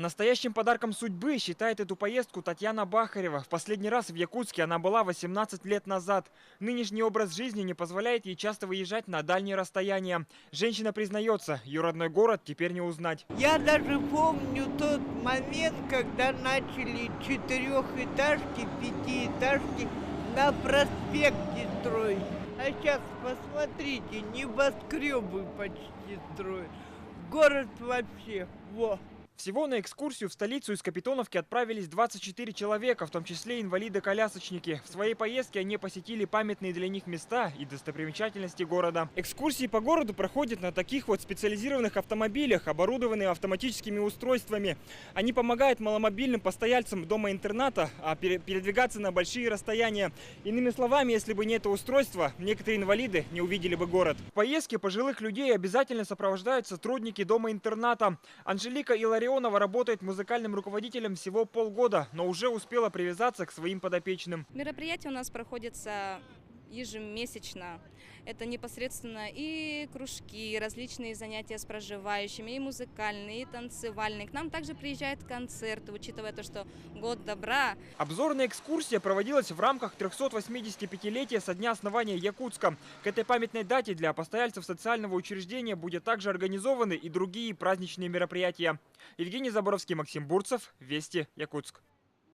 Настоящим подарком судьбы считает эту поездку Татьяна Бахарева. В последний раз в Якутске она была 18 лет назад. Нынешний образ жизни не позволяет ей часто выезжать на дальние расстояния. Женщина признается, ее родной город теперь не узнать. Я даже помню тот момент, когда начали четырехэтажки, пятиэтажки на проспекте строить. А сейчас посмотрите, небоскребы почти строят. Город вообще, во! Всего на экскурсию в столицу из Капитоновки отправились 24 человека, в том числе инвалиды-колясочники. В своей поездке они посетили памятные для них места и достопримечательности города. Экскурсии по городу проходят на таких вот специализированных автомобилях, оборудованные автоматическими устройствами. Они помогают маломобильным постояльцам дома-интерната передвигаться на большие расстояния. Иными словами, если бы не это устройство, некоторые инвалиды не увидели бы город. В поездке пожилых людей обязательно сопровождают сотрудники дома-интерната. Анжелика Илларионова работает музыкальным руководителем всего полгода, но уже успела привязаться к своим подопечным. Мероприятие у нас проходится ежемесячно. Это непосредственно и кружки, и различные занятия с проживающими, и музыкальные, и танцевальные. К нам также приезжают концерты, учитывая то, что год добра. Обзорная экскурсия проводилась в рамках 385-летия со дня основания Якутска. К этой памятной дате для постояльцев социального учреждения будет также организованы и другие праздничные мероприятия. Евгений Заборовский, Максим Бурцев, Вести, Якутск.